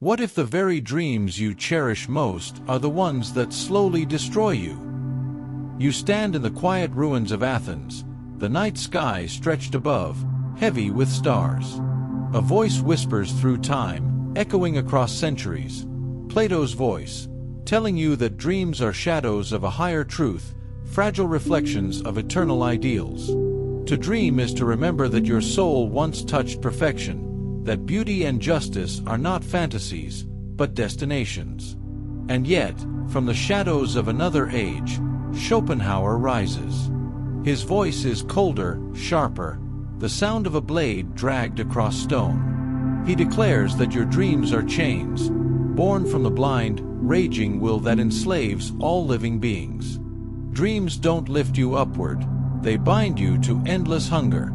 What if the very dreams you cherish most are the ones that slowly destroy you? You stand in the quiet ruins of Athens, the night sky stretched above, heavy with stars. A voice whispers through time, echoing across centuries. Plato's voice, telling you that dreams are shadows of a higher truth, fragile reflections of eternal ideals. To dream is to remember that your soul once touched perfection, that beauty and justice are not fantasies, but destinations. And yet, from the shadows of another age, Schopenhauer rises. His voice is colder, sharper, the sound of a blade dragged across stone. He declares that your dreams are chains, born from the blind, raging will that enslaves all living beings. Dreams don't lift you upward, they bind you to endless hunger.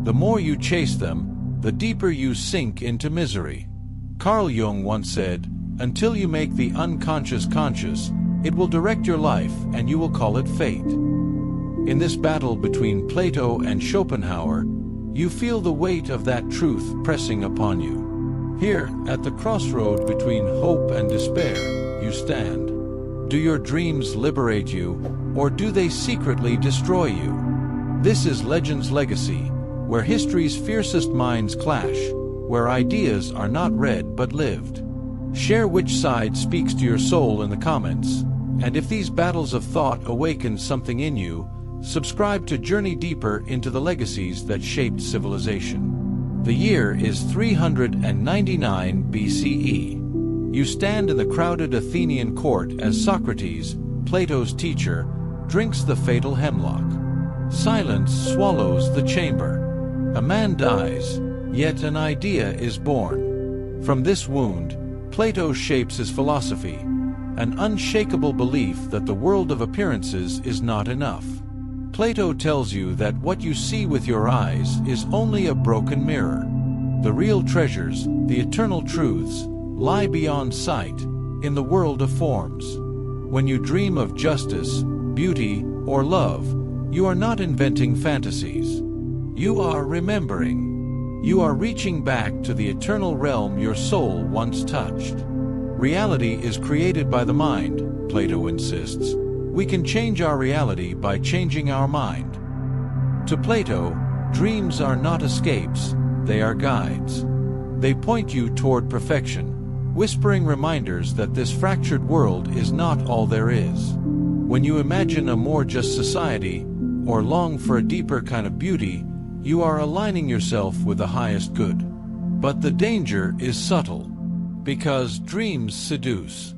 The more you chase them, the deeper you sink into misery. Carl Jung once said, "Until you make the unconscious conscious, it will direct your life and you will call it fate." In this battle between Plato and Schopenhauer, you feel the weight of that truth pressing upon you. Here, at the crossroad between hope and despair, you stand. Do your dreams liberate you, or do they secretly destroy you? This is Legend's Legacy, where history's fiercest minds clash, where ideas are not read but lived. Share which side speaks to your soul in the comments, and if these battles of thought awaken something in you, subscribe to journey deeper into the legacies that shaped civilization. The year is 399 BCE. You stand in the crowded Athenian court as Socrates, Plato's teacher, drinks the fatal hemlock. Silence swallows the chamber. A man dies, yet an idea is born. From this wound, Plato shapes his philosophy, an unshakable belief that the world of appearances is not enough. Plato tells you that what you see with your eyes is only a broken mirror. The real treasures, the eternal truths, lie beyond sight, in the world of forms. When you dream of justice, beauty, or love, you are not inventing fantasies. You are remembering. You are reaching back to the eternal realm your soul once touched. Reality is created by the mind, Plato insists. We can change our reality by changing our mind. To Plato, dreams are not escapes, they are guides. They point you toward perfection, whispering reminders that this fractured world is not all there is. When you imagine a more just society, or long for a deeper kind of beauty, you are aligning yourself with the highest good. But the danger is subtle, because dreams seduce.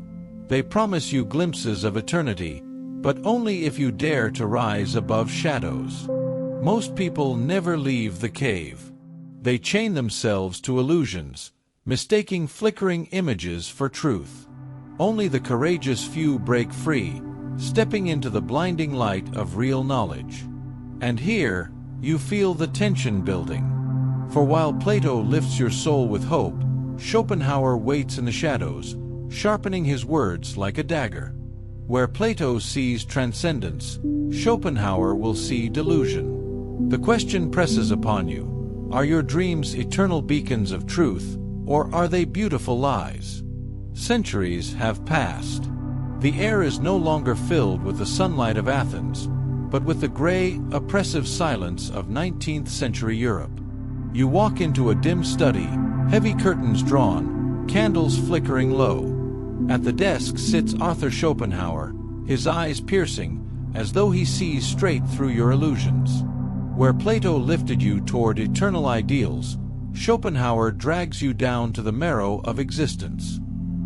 They promise you glimpses of eternity, but only if you dare to rise above shadows. Most people never leave the cave. They chain themselves to illusions, mistaking flickering images for truth. Only the courageous few break free, stepping into the blinding light of real knowledge. And here, you feel the tension building. For while Plato lifts your soul with hope, Schopenhauer waits in the shadows, sharpening his words like a dagger. Where Plato sees transcendence, Schopenhauer will see delusion. The question presses upon you: are your dreams eternal beacons of truth, or are they beautiful lies? Centuries have passed. The air is no longer filled with the sunlight of Athens, but with the gray, oppressive silence of 19th century Europe. You walk into a dim study, heavy curtains drawn, candles flickering low. At the desk sits Arthur Schopenhauer, his eyes piercing, as though he sees straight through your illusions. Where Plato lifted you toward eternal ideals, Schopenhauer drags you down to the marrow of existence.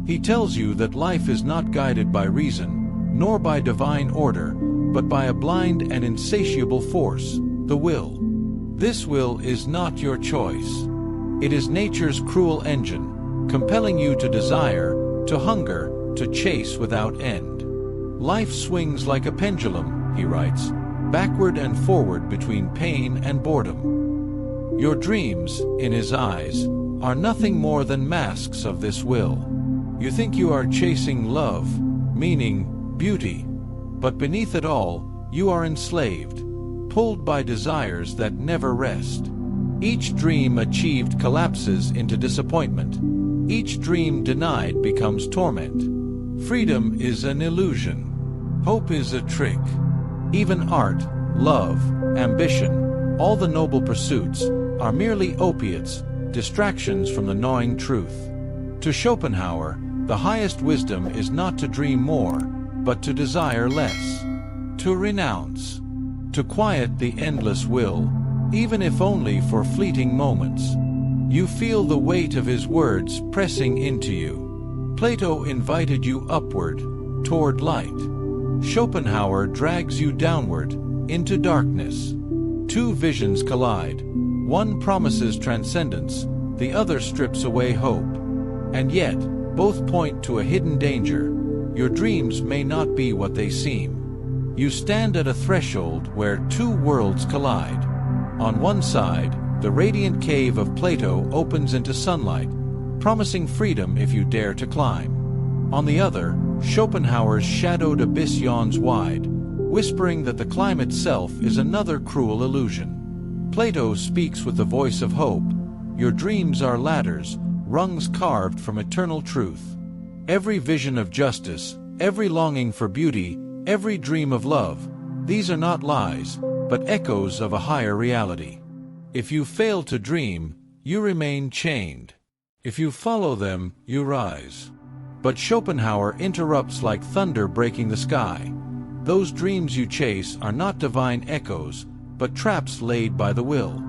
He tells you that life is not guided by reason, nor by divine order, but by a blind and insatiable force, the will. This will is not your choice. It is nature's cruel engine, compelling you to desire, to hunger, to chase without end. Life swings like a pendulum, he writes, backward and forward between pain and boredom. Your dreams, in his eyes, are nothing more than masks of this will. You think you are chasing love, meaning, beauty, but beneath it all, you are enslaved, pulled by desires that never rest. Each dream achieved collapses into disappointment, Each dream denied becomes torment. Freedom is an illusion. Hope is a trick. Even art, love, ambition, all the noble pursuits, are merely opiates, distractions from the gnawing truth. To Schopenhauer, the highest wisdom is not to dream more, but to desire less. To renounce. To quiet the endless will, even if only for fleeting moments. You feel the weight of his words pressing into you. Plato invited you upward, toward light. Schopenhauer drags you downward, into darkness. Two visions collide. One promises transcendence, the other strips away hope. And yet, both point to a hidden danger. Your dreams may not be what they seem. You stand at a threshold where two worlds collide. On one side, the radiant cave of Plato opens into sunlight, promising freedom if you dare to climb. On the other, Schopenhauer's shadowed abyss yawns wide, whispering that the climb itself is another cruel illusion. Plato speaks with the voice of hope. Your dreams are ladders, rungs carved from eternal truth. Every vision of justice, every longing for beauty, every dream of love, these are not lies, but echoes of a higher reality. If you fail to dream, you remain chained. If you follow them, you rise. But Schopenhauer interrupts like thunder breaking the sky. Those dreams you chase are not divine echoes, but traps laid by the will.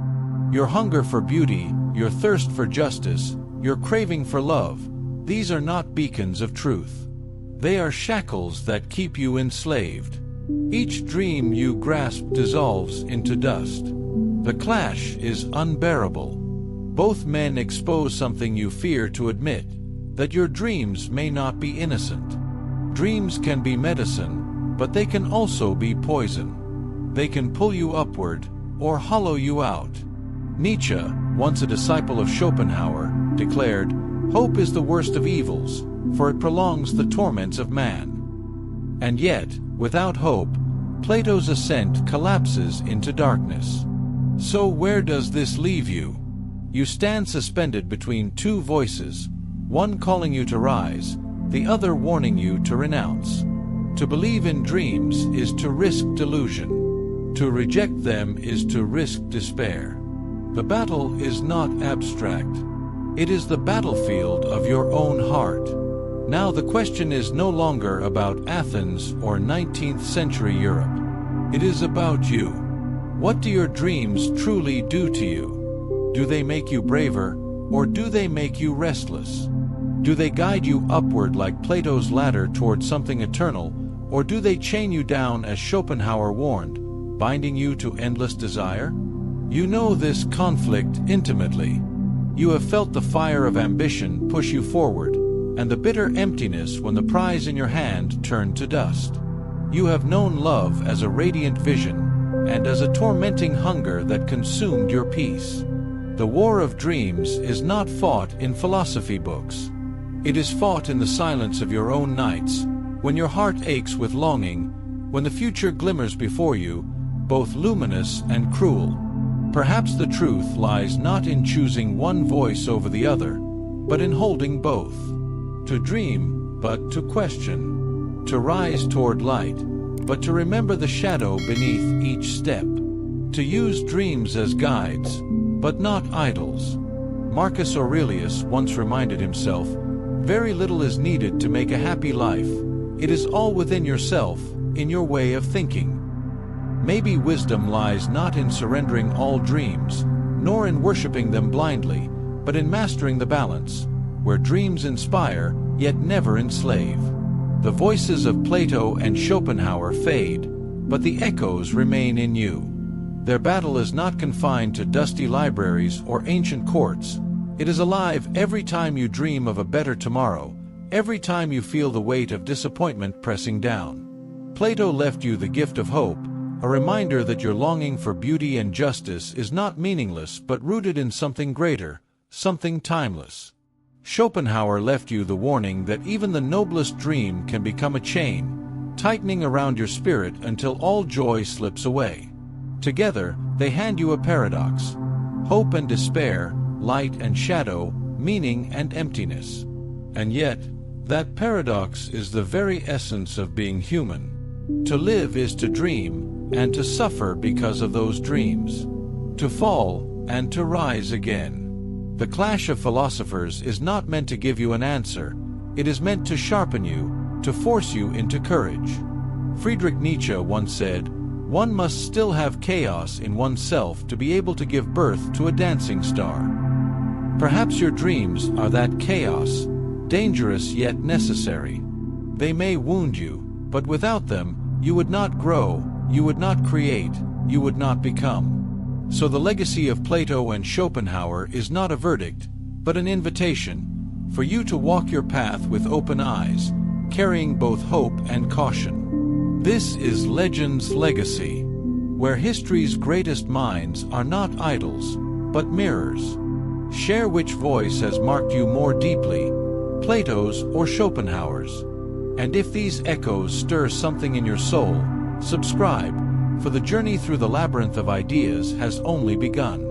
Your hunger for beauty, your thirst for justice, your craving for love, these are not beacons of truth. They are shackles that keep you enslaved. Each dream you grasp dissolves into dust. The clash is unbearable. Both men expose something you fear to admit, that your dreams may not be innocent. Dreams can be medicine, but they can also be poison. They can pull you upward, or hollow you out. Nietzsche, once a disciple of Schopenhauer, declared, "Hope is the worst of evils, for it prolongs the torments of man." And yet, without hope, Plato's ascent collapses into darkness. So where does this leave you? You stand suspended between two voices, one calling you to rise, the other warning you to renounce. To believe in dreams is to risk delusion. To reject them is to risk despair. The battle is not abstract. It is the battlefield of your own heart. Now the question is no longer about Athens or 19th century Europe. It is about you. What do your dreams truly do to you? Do they make you braver, or do they make you restless? Do they guide you upward like Plato's ladder toward something eternal, or do they chain you down as Schopenhauer warned, binding you to endless desire? You know this conflict intimately. You have felt the fire of ambition push you forward, and the bitter emptiness when the prize in your hand turned to dust. You have known love as a radiant vision, and as a tormenting hunger that consumed your peace. The war of dreams is not fought in philosophy books. It is fought in the silence of your own nights, when your heart aches with longing, when the future glimmers before you, both luminous and cruel. Perhaps the truth lies not in choosing one voice over the other, but in holding both. To dream, but to question. To rise toward light, but to remember the shadow beneath each step. To use dreams as guides, but not idols. Marcus Aurelius once reminded himself, "Very little is needed to make a happy life. It is all within yourself, in your way of thinking." Maybe wisdom lies not in surrendering all dreams, nor in worshiping them blindly, but in mastering the balance, where dreams inspire, yet never enslave. The voices of Plato and Schopenhauer fade, but the echoes remain in you. Their battle is not confined to dusty libraries or ancient courts. It is alive every time you dream of a better tomorrow, every time you feel the weight of disappointment pressing down. Plato left you the gift of hope, a reminder that your longing for beauty and justice is not meaningless but rooted in something greater, something timeless. Schopenhauer left you the warning that even the noblest dream can become a chain, tightening around your spirit until all joy slips away. Together, they hand you a paradox. Hope and despair, light and shadow, meaning and emptiness. And yet, that paradox is the very essence of being human. To live is to dream, and to suffer because of those dreams. To fall, and to rise again. The clash of philosophers is not meant to give you an answer. It is meant to sharpen you, to force you into courage. Friedrich Nietzsche once said, "One must still have chaos in oneself to be able to give birth to a dancing star." Perhaps your dreams are that chaos, dangerous yet necessary. They may wound you, but without them, you would not grow, you would not create, you would not become. So the legacy of Plato and Schopenhauer is not a verdict, but an invitation for you to walk your path with open eyes, carrying both hope and caution. This is Legend's Legacy, where history's greatest minds are not idols, but mirrors. Share which voice has marked you more deeply, Plato's or Schopenhauer's. And if these echoes stir something in your soul, subscribe, for the journey through the labyrinth of ideas has only begun.